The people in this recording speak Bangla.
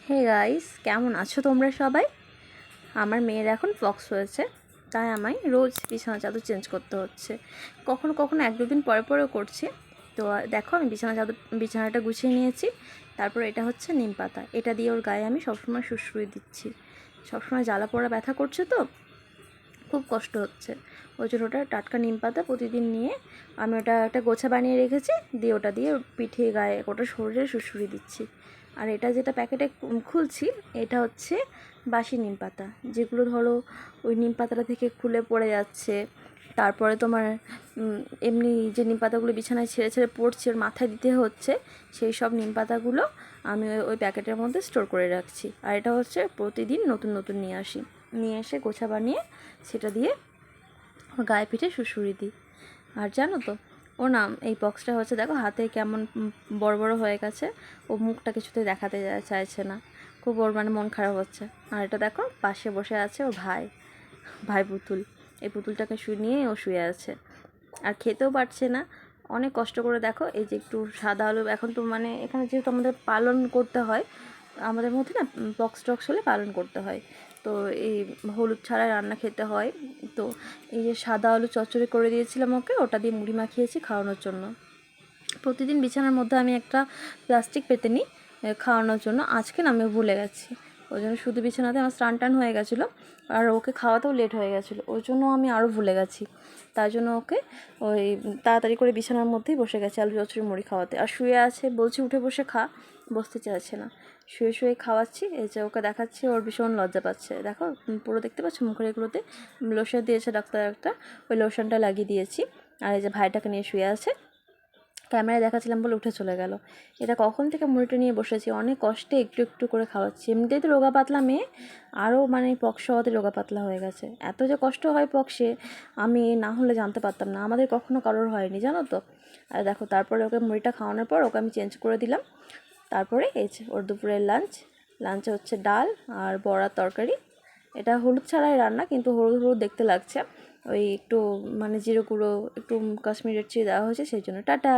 হে গাইস, কেমন আছো তোমরা সবাই? আমার মেয়ের এখন পক্স হয়েছে, তাই আমায় রোজ বিছানা চাদর চেঞ্জ করতে হচ্ছে। কখনো কখনো এক দুদিন পরে পরেও করছি। তো দেখো, আমি বিছানাটা গুছিয়ে নিয়েছি। তারপর এটা হচ্ছে নিম পাতা, এটা দিয়ে ওর গায়ে আমি সবসময় সুড়সুড়ি দিচ্ছি। সবসময় জ্বালা পোড়া ব্যথা করছে, তো খুব কষ্ট হচ্ছে। ওই জন্য ওটা টাটকা নিম পাতা প্রতিদিন নিয়ে আমি ওটা একটা গোছা বানিয়ে রেখেছি, দিয়ে ওটা দিয়ে পিঠে গায়ে ওটা শরীরে সুড়সুড়ি দিচ্ছি। আর এটা যেটা প্যাকেটে খুলছি, এটা হচ্ছে বাসি নিম পাতা, যেগুলো ধরো ওই নিম পাতাটা থেকে খুলে পড়ে যাচ্ছে। তারপরে তোমার এমনি যে নিম পাতাগুলো বিছানায় ছেড়ে ছেড়ে পড়ছে, ওর মাথায় দিতে হচ্ছে, সেই সব নিম পাতাগুলো আমি ওই প্যাকেটের মধ্যে স্টোর করে রাখছি। আর এটা হচ্ছে প্রতিদিন নতুন নতুন নিয়ে এসে গোছা বানিয়ে সেটা দিয়ে ওর গায়ে পিঠে সুড়সুড়ি দিই। আর জানো তো, ও না এই পক্সটা হচ্ছে, দেখো হাতে কেমন বড় বড় হয়ে গেছে। ও মুখটা কিছুতে দেখাতে চাইছে না, খুব ওর মানে মন খারাপ হচ্ছে। আর এটা দেখো, পাশে বসে আছে ওর ভাই ভাই পুতুল। এই পুতুলটাকে নিয়ে ও শুয়ে আছে, আর খেতেও পারছে না। অনেক কষ্ট করে দেখো, এই যে একটু সাদা আলু, এখন তো মানে এখানে যেহেতু আমাদের পালন করতে হয়, আমাদের মধ্যে না পক্স টক্স হলে পালন করতে হয়, তো এই হলুদ ছাড়া রান্না খেতে হয়। তো এই যে সাদা আলু চচ্চড়ি করে দিয়েছিলাম ওকে, ওটা দিয়ে মুড়ি মাখিয়েছি খাওয়ানোর জন্য। প্রতিদিন বিছানার মধ্যে আমি একটা প্লাস্টিক পেতে নিই খাওয়ানোর জন্য। আজকে না আমি ভুলে গেছি, ওই জন্য শুধু বিছানাতে আমার স্নান টান হয়ে গেছিলো, আর ওকে খাওয়াতেও লেট হয়ে গেছিলো, ওই জন্য আমি আরও ভুলে গেছি। তাই জন্য ওকে ওই তাড়াতাড়ি করে বিছানার মধ্যেই বসে গেছে আলু চচ্চড়ি মুড়ি খাওয়াতে। আর শুয়ে আছে, বলছি উঠে বসে খা, বসতে চাইছে না। শুয়ে শুয়ে খাওয়াচ্ছি, এই যে ওকে দেখাচ্ছি, ওর ভীষণ লজ্জা পাচ্ছে। দেখো পুরো দেখতে পাচ্ছ মুখের এগুলোতে লোশন দিয়েছে ডাক্তার একটা, ওই লোশনটা লাগিয়ে দিয়েছি। আর এই যে ভাইটাকে নিয়ে শুয়ে আছে, ক্যামেরায় দেখাচ্ছিলাম বলে উঠে চলে গেল। এটা কখন থেকে মুড়িটা নিয়ে বসেছি, অনেক কষ্টে একটু একটু করে খাওয়াচ্ছি। এমনিতেই তো রোগা পাতলা মেয়ে, আরও মানে পক্স হওয়াতে রোগা পাতলা হয়ে গেছে। এত যে কষ্ট হয় পক্সে, আমি না হলে জানতে পারতাম না, আমাদের কখনো কারোর হয়নি জানো তো। আর দেখো, তারপরে ওকে মুড়িটা খাওয়ানোর পর ওকে আমি চেঞ্জ করে দিলাম। তারপরে এই যে ওর দুপুরের লাঞ্চে হচ্ছে ডাল আর বড়ার তরকারি। এটা হলুদ ছাড়াই রান্না, কিন্তু হলুদ হলুদ দেখতে লাগছে। ওই একটু মানে জিরে গুঁড়ো, একটু কাশ্মীরের চিড়ে দেওয়া হয়েছে, সেই জন্য। টাটা।